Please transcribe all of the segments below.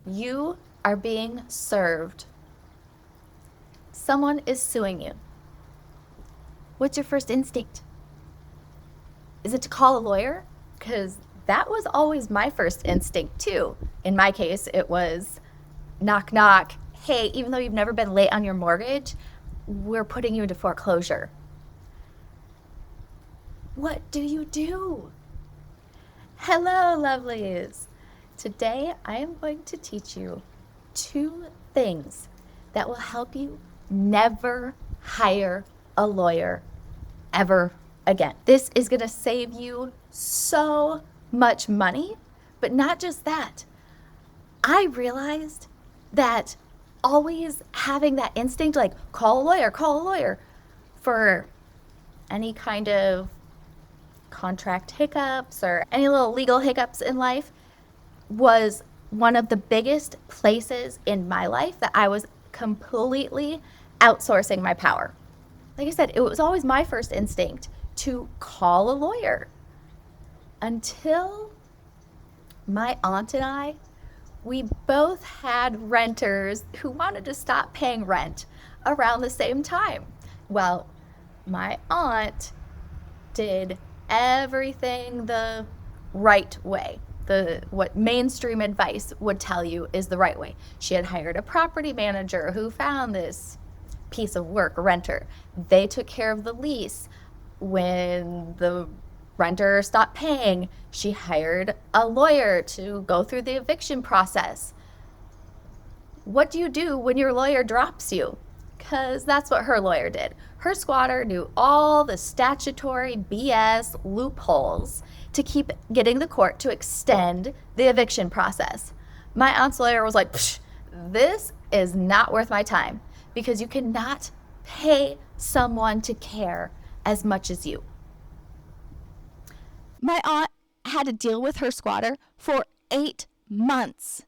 You are being served. Someone is suing you. What's your first instinct? Is it to call a lawyer? Because that was always my first instinct, too. In my case, it was knock, knock. Hey, even though you've never been late on your mortgage, we're putting you into foreclosure. What do you do? Hello, lovelies. Today, I am going to teach you 2 things that will help you never hire a lawyer ever again. This is going to save you so much money, but not just that. I realized that always having that instinct, like call a lawyer for any kind of contract hiccups or any little legal hiccups in life, was one of the biggest places in my life that I was completely outsourcing my power. Like I said, it was always my first instinct to call a lawyer until my aunt and I, we both had renters who wanted to stop paying rent around the same time. Well, my aunt did everything the right way. What mainstream advice would tell you is the right way. She had hired a property manager who found this piece of work, a renter. They took care of the lease. When the renter stopped paying, she hired a lawyer to go through the eviction process. What do you do when your lawyer drops you? Because that's what her lawyer did. Her squatter knew all the statutory BS loopholes to keep getting the court to extend the eviction process. My aunt's lawyer was like, this is not worth my time, because you cannot pay someone to care as much as you. My aunt had to deal with her squatter for 8 months.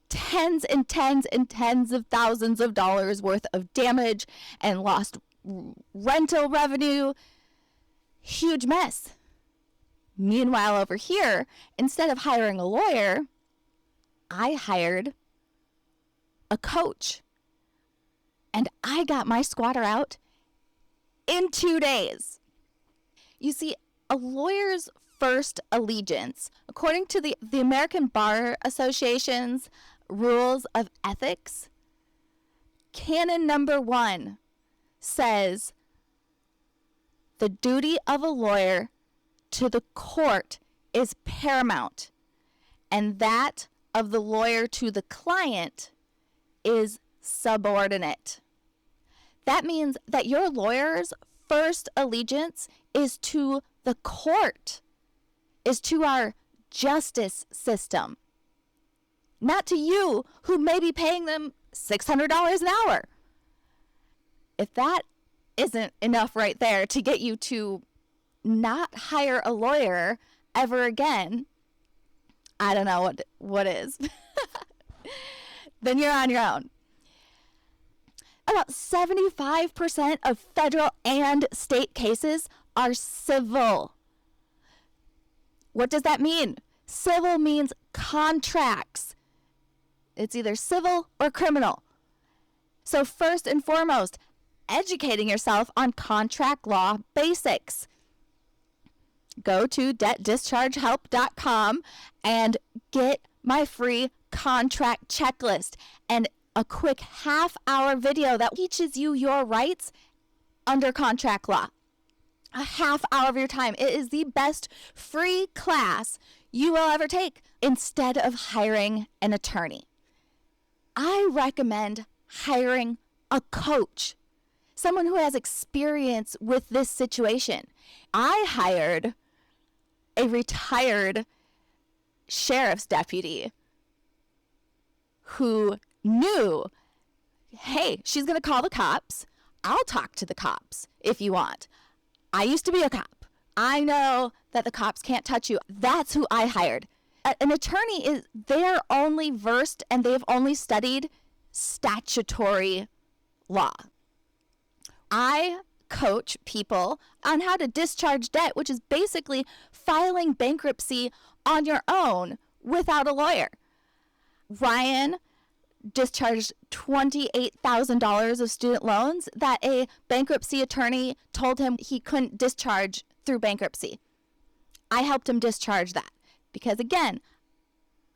Tens and tens and tens of thousands of dollars worth of damage and lost rental revenue. Huge mess. Meanwhile, over here, instead of hiring a lawyer, I hired a coach. And I got my squatter out in 2 days. You see, a lawyer's first allegiance, according to the American Bar Association's Rules of Ethics, canon number 1 says the duty of a lawyer to the court is paramount, and that of the lawyer to the client is subordinate. That means that your lawyer's first allegiance is to the court, is to our justice system, not to you who may be paying them $600 an hour. If that isn't enough right there to get you to not hire a lawyer ever again, I don't know what is. Then you're on your own. About 75% of federal and state cases are civil. What does that mean? Civil means contracts. It's either civil or criminal. So first and foremost, educating yourself on contract law basics. Go to debtdischargehelp.com and get my free contract checklist and a quick half-hour video that teaches you your rights under contract law. A half hour of your time. It is the best free class you will ever take instead of hiring an attorney. I recommend hiring a coach, someone who has experience with this situation. I hired a retired sheriff's deputy who knew, hey, she's going to call the cops. I'll talk to the cops if you want. I used to be a cop. I know that the cops can't touch you. That's who I hired. An attorney they're only versed and they've only studied statutory law. I coach people on how to discharge debt, which is basically filing bankruptcy on your own without a lawyer. Ryan discharged $28,000 of student loans that a bankruptcy attorney told him he couldn't discharge through bankruptcy. I helped him discharge that because, again,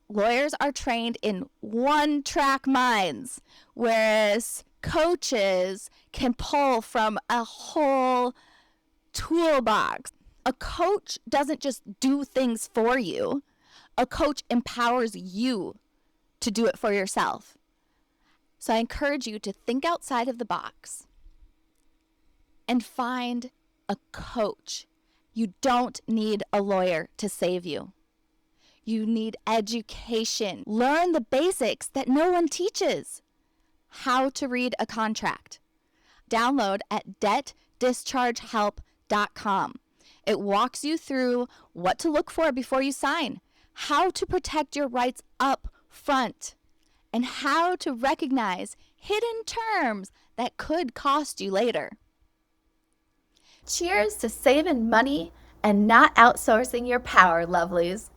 lawyers are trained in one-track minds, whereas coaches can pull from a whole toolbox. A coach doesn't just do things for you. A coach empowers you to do it for yourself. So I encourage you to think outside of the box and find a coach. You don't need a lawyer to save you. You need education. Learn the basics that no one teaches. How to read a contract. Download at debtdischargehelp.com. It walks you through what to look for before you sign, how to protect your rights up front, and how to recognize hidden terms that could cost you later. Cheers to saving money and not outsourcing your power, lovelies.